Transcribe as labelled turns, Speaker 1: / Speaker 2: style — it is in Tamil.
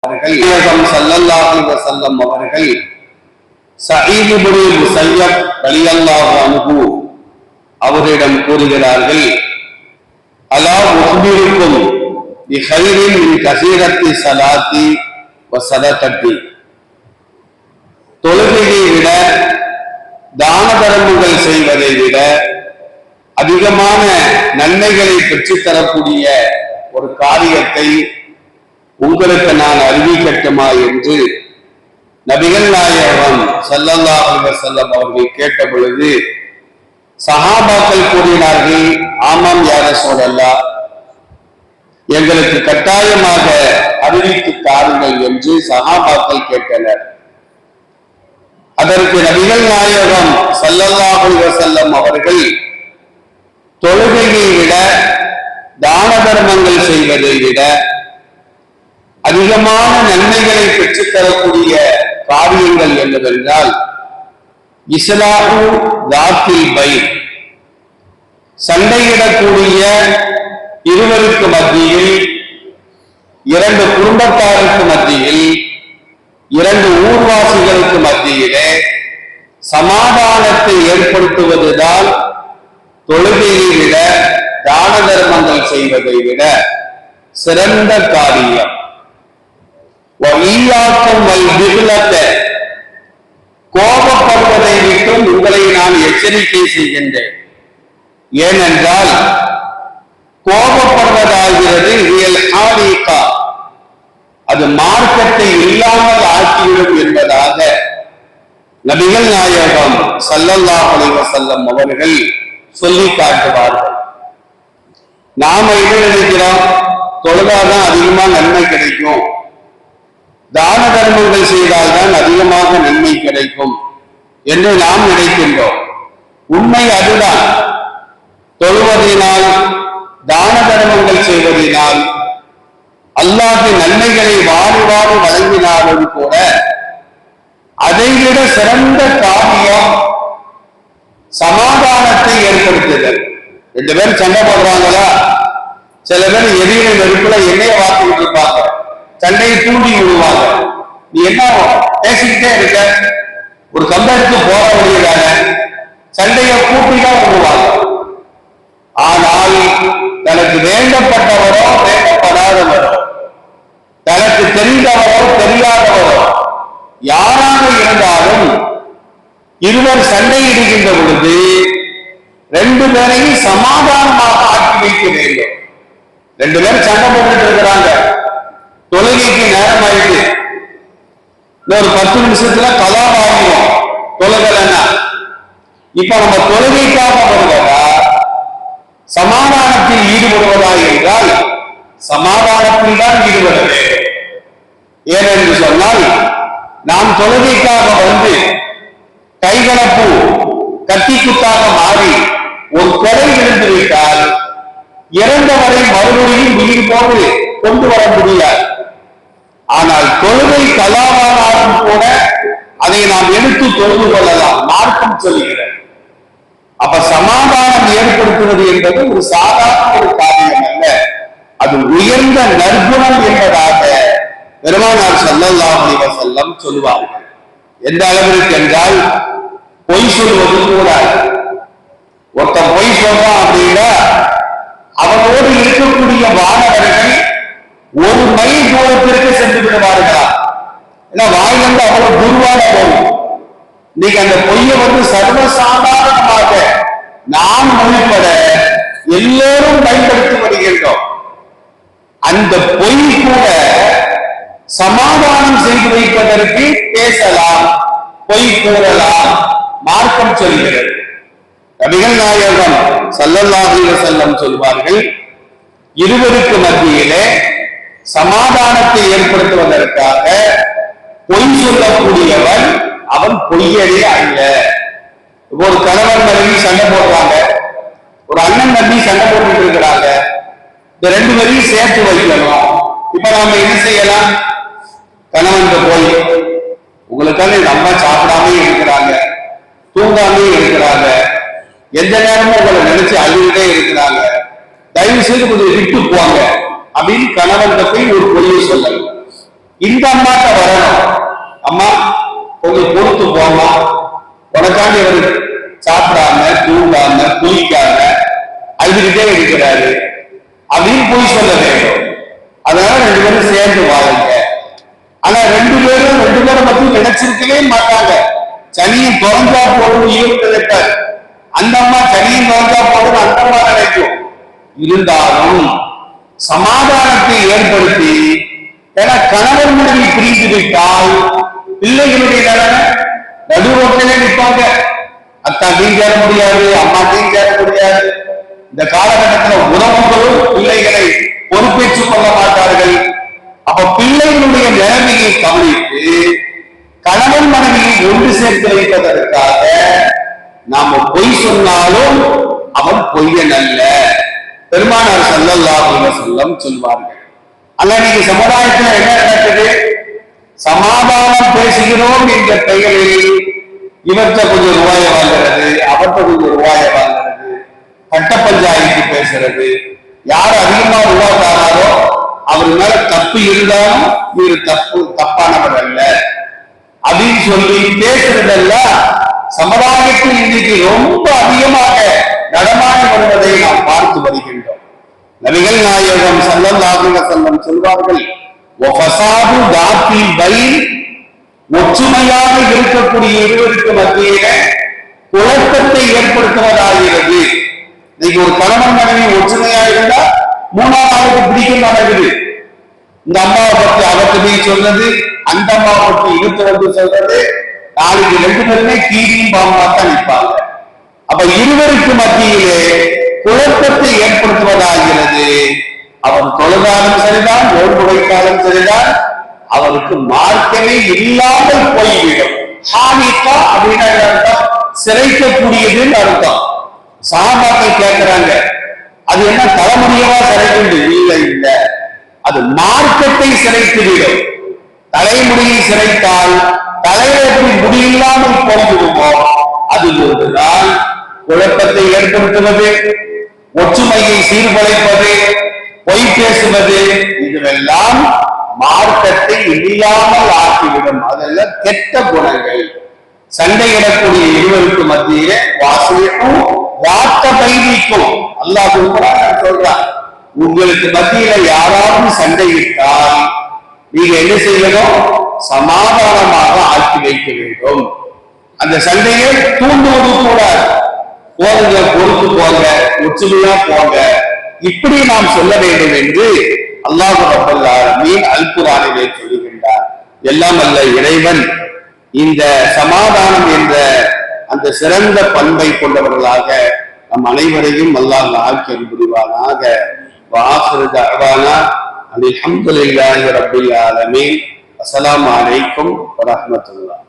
Speaker 1: ஸல்லல்லாஹு அலைஹி வஸல்லம் அவர்கள் சயீத் இப்னு முஸய்யப் ரலியல்லாஹு அன்ஹு அவரிடம் கூறுகிறார்கள், அலா உஹ்பிருக்கும் பிகைரின் மின் கஸீரத்தி ஸலாத்தி வ ஸதகத்தி, தொழுகையை விட தான தர்மங்கள் செய்வதை விட அதிகமான நன்மைகளை பெற்றுத்தரக்கூடிய ஒரு காரியத்தை உங்களுக்கு நான் அறிவிக்கட்டுமா என்று நபிகள் நாயகம் ஸல்லல்லாஹு அலைஹி வஸல்லம் அவர்கள் கேட்ட பொழுது சஹாபாக்கள் கூறினார்கள், ஆமாம் யா ரசூலல்லாஹ், எங்களுக்கு கட்டாயமாக அறிவித்து தாருங்கள் என்று சஹாபாக்கள் கேட்டனர். அதற்கு நபிகள் நாயகம் ஸல்லல்லாஹு அலைஹி வஸல்லம் அவர்கள் தொழுகையை விட தான தர்மங்கள் செய்வதை விட அதிகமான நன்மைகளை பெற்றுத்தரக்கூடிய காரியங்கள் என்னவென்றால் இஸ்லாஹு தாத்தில் பைன், சண்டையிடக்கூடிய இருவருக்கு மத்தியில், இரண்டு குடும்பத்தாருக்கு மத்தியில், இரண்டு ஊர்வாசிகளுக்கு மத்தியிலே சமாதானத்தை ஏற்படுத்துவதுதான் தொழுகையை விட தான தர்மங்கள் செய்வதை விட சிறந்த காரியம். கோபப்படுவதை விட்டும் உங்களை நான் எச்சரிக்கை செய்கின்றேன். ஏனென்றால் கோபப்படுவதாகிறது அது மார்க்கத்தை இல்லாமல் ஆக்கிவிடும் என்பதாக நபிகள் நாயகம் ஸல்லல்லாஹு அலைஹி வஸல்லம் அவர்கள் சொல்லி காட்டுவார்கள். நாம என்ன நினைக்கிறோம், தொழுதாதான் அதிகமா நன்மை கிடைக்கும், தான தர்மங்கள் செய்தால்தான் அதிகமாக நன்மை கிடைக்கும் என்று நாம் நினைக்கின்றோம். உண்மை அதுதான். தொழுவதினால் தான தர்மங்கள் செய்வதனால் அல்லாஹ்வின் நன்மைகளை வாரி வாரி வழங்கினாலும் கூட அதைவிட சிறந்த காரியம் சமாதானத்தை ஏற்படுத்துதல். ரெண்டு பேரும் சண்டை போடுறாங்களா, சில பேர் எரியிற நெருப்புல எண்ணெயை வார்த்துக்கிட்டு இருப்பாங்க, சண்டையை தூண்டி விடுவாங்க. நீ என்ன பேசிக்கிட்டே இருக்க, ஒரு சண்டைக்கு போற வழியிலான சண்டையை கூட்டிதான் விடுவாங்க. ஆனால் தனக்கு வேண்டப்பட்டவரோ வேண்டப்படாதவரோ, தனக்கு தெரிந்தவரோ தெரியாதவரோ யாராக இருந்தாலும் இருவர் சண்டையிடுகின்ற பொழுது ரெண்டு பேரையும் சமாதானமாக ஆக்கி வைக்க வேண்டும். ரெண்டு பேரும் சண்டை போட்டுட்டு இருக்கிறாங்க, தொழுகைக்கு நேரம் ஆயிட்டு, இன்னொரு 10 நிமிஷத்துல கலாவாகிடும் தொழுகலன்னா. இப்ப நம்ம தொழுகைக்காக வருவதா சமாதானத்தில் ஈடுபடுவதா என்றால் சமாதானத்தில் தான் ஈடுபட வேண்டும். ஏனென்று சொன்னால் நாம் தொழுகைக்காக வந்து கைகலப்பு கத்தி குத்தாக மாறி ஒரு கொலை விழுந்து விட்டால் இறந்தவரை மறுபடியும் உயிர் போது கொண்டு வர முடியாது. ஆனால் தொழுகை கலாவானாலும் கூட அதை நாம் எடுத்து தொழுது கொள்ளலாம், மார்க்கம் சொல்லுகிறது. அப்ப சமாதானம் ஏற்படுத்துவது என்பது ஒரு சாதாரண ஒரு காரியம் அல்ல, அது உயர்ந்த நற்குணம் என்பதாக பெருமானார் ஸல்லல்லாஹு அலைஹி வஸல்லம் சொல்லுவார்கள். எந்த அளவிற்கு என்றால் பொய் சொல்வது கூடாது. ஒருத்தன் பொய் சொல்றான் அப்படின்னா அவனோடு இருக்கக்கூடிய வானவர்கள் 1 மைல் தூரத்திற்கு சென்று விடுவார்களா, ஏன்னா வாயிலிருந்து அவ்வளவு துர்வாட போகும். நீங்க அந்த பொய்யை சர்வசாதாரணமாக நாம் மொழிப்பட எல்லோரும் பயன்படுத்தி வருகின்றோம். அந்த பொய் கூட சமாதானம் செய்து வைப்பதற்கு பேசலாம், பொய் கூறலாம், மார்க்கம் சொல்கிறது. நபிகள் நாயகம் ஸல்லல்லாஹு அலைஹி வஸல்லம் சொல்வார்கள், இருவருக்கு மத்தியிலே சமாதானத்தை ஏற்படுத்துவதற்காக பொய் சொல்லக்கூடியவன் அவன் பொய்யரே அல்ல. ஒரு கணவன் மனைவி சண்டை போடுறாங்க, ஒரு அண்ணன் தம்பி சண்டை போட்டுட்டு இருக்கிறாங்க, இந்த 2 பேரையும் சேர்த்து வைக்கணும். இப்ப நாம என்ன செய்யலாம், கணவன் போய் உங்களுக்காக நம்ம சாப்பிடாம இருக்கிறாங்க, தூங்காமே இருக்கிறாங்க, எந்த நேரமும் உங்களை நினைச்சு அழுகிட்டே இருக்கிறாங்க, தயவு செய்து கொஞ்சம் விட்டு போவாங்க அப்படின்னு கணவன் போய் ஒரு பொய்யை சொல்லணும். இந்த அம்மாட்ட வரணும், அம்மா கொஞ்சம் பொறுத்து போமா, உனக்காண்டி அவர் சாப்பிடாம தூங்காம குளிக்காம அழுதுகிட்டே இருக்கிறாரு அப்படின்னு போய் சொல்ல வேண்டும். அதனால ரெண்டு பேரும் சேர்ந்து வாழுங்க. ஆனா ரெண்டு பேரை பத்தி நினைச்சிருக்கவே மாட்டாங்க. சனியும் திறந்தா போடும் ஈடுபட்டார். அந்த அம்மா சனியும் திறந்தா போடும் அந்த அம்மா நினைக்கும். இருந்தாலும் சமாதானத்தை ஏற்படுத்தி, ஏன்னா கணவன் மனைவி பிரிந்து விட்டால் பிள்ளைகளுடைய நிலைமை நடு ரோட்டிலே நிற்பாங்க. அத்தாட்டையும் சேர முடியாது, அம்மாட்டையும் சேர முடியாது. இந்த காலகட்டத்தில் உறவுகளும் பிள்ளைகளை பொறுப்பேற்றுக் கொள்ள மாட்டார்கள். அப்ப பிள்ளைகளுடைய நிலைமையை கவனித்து கணவன் மனைவியை ஒன்று சேர்த்து வைப்பதற்காக நாம பொய் சொன்னாலும் அவன் பொய்யன் அல்ல. பெருமானார் ஸல்லல்லாஹு அலைஹி வஸல்லம் சொல்வார்கள். அல்ல நீங்க சமுதாயத்தில் என்ன நடக்குது? சமாதானம் பேசுகிறோம் என்ற பெயரில் இவர்கிட்ட கொஞ்சம் ரூபாயை வாங்குறது, அவர்கிட்ட கொஞ்சம் ரூபாயை வாங்குறது, கட்ட பஞ்சாயத்து பேசுறது, யார் அதிகமா ரூபாய் தாராரோ அவர் மேல தப்பு இருந்தாலும் இவர் தப்பானவர் அல்ல அப்படின்னு சொல்லி பேசுறதெல்லாம் சமுதாயத்தில் இன்னைக்கு ரொம்ப அதிகமாக நடமாடி வருவதை நாம் பார்த்து வருகின்றோம். நபிகள் நாயகம் ஸல்லல்லாஹு அலைஹி வஸல்லம் சொல்வார்கள், வஃஸாது தாத்தில் பைன், ஒற்றுமையாக இருக்கக்கூடிய இருவருக்கு மத்தியில குழப்பத்தை ஏற்படுத்துவதாகிறது. இன்னைக்கு ஒரு கணவன் மனைவி ஒற்றுமையா இருந்தா மூணாவது பிடிக்க நடக்குது. இந்த அம்மாவை பற்றி அவர்கிட்ட போய் சொல்றது, அந்த அம்மாவை பற்றி இழுத்து வந்து சொல்றது, நாளைக்கு ரெண்டு பேருமே கீழியும் பாம்பாத்தான் நிற்பாங்க. அப்ப இருவருக்கு மத்தியிலே குழப்பத்தை ஏற்படுத்துவதாகிறது. அவர் தொழுதாலும் சரிதான், நோன்பு வைத்தாலும் சரிதான், அவருக்கு மார்க்கமே இல்லாமல் போய்விடும். ஹானிகா அப்படின்னு அர்த்தம், சிறைக்கக்கூடியதுன்னு அர்த்தம். சஹாபாக்கள் கேட்கிறாங்க, அது என்ன தலைமுடியவா சிறைக்குண்டு? இல்லை இல்லை, அது மார்க்கத்தை சிறைத்துவிடும். தலைமுடியை சிறைத்தால் தலையில எப்படி முடியில்லாமல் போய்விடுமோ அது ஒன்றுதான் குழப்பத்தை ஏற்படுத்துவது, ஒற்றுமையை சீர்குலைப்பது, பொய் பேசுவது, இதுவெல்லாம் மார்க்கத்தை இல்லாமல் ஆக்கிவிடும். அதெல்லாம் கெட்ட குணங்கள். சண்டையிடக்கூடிய இருவருக்கு மத்தியிலே வாசலுக்கும் வாட்ட பைதிக்கும் அல்லாஹ் சொல்றான், உங்களுக்கு மத்தியில யாராவது சண்டையிட்டால் நீங்க என்ன செய்யணும்? சமாதானமாக ஆக்கி வைக்க வேண்டும். அந்த சண்டையை தூண்டுவது கூடாது. போங்க, பொறுத்து போங்க, ஒற்றுமையா போங்க, இப்படி நாம் சொல்ல வேண்டும் என்று அல்லாஹ் ரப்பல் ஆலமீன் அல் குர்ஆனிலே சொல்லுகின்றார். எல்லாம் அல்ல இறைவன் இந்த சமாதானம் என்ற அந்த சிறந்த பண்பை கொண்டவர்களாக நம் அனைவரையும் அல்லாஹ் ஆக்கி புரிவானாக. வஆகிரு தஅவானா அல்ஹம்துலில்லாஹி ரப்பில் ஆலமீன். அஸ்ஸலாமு அலைக்கும் வரஹ்மத்துல்லாஹ்.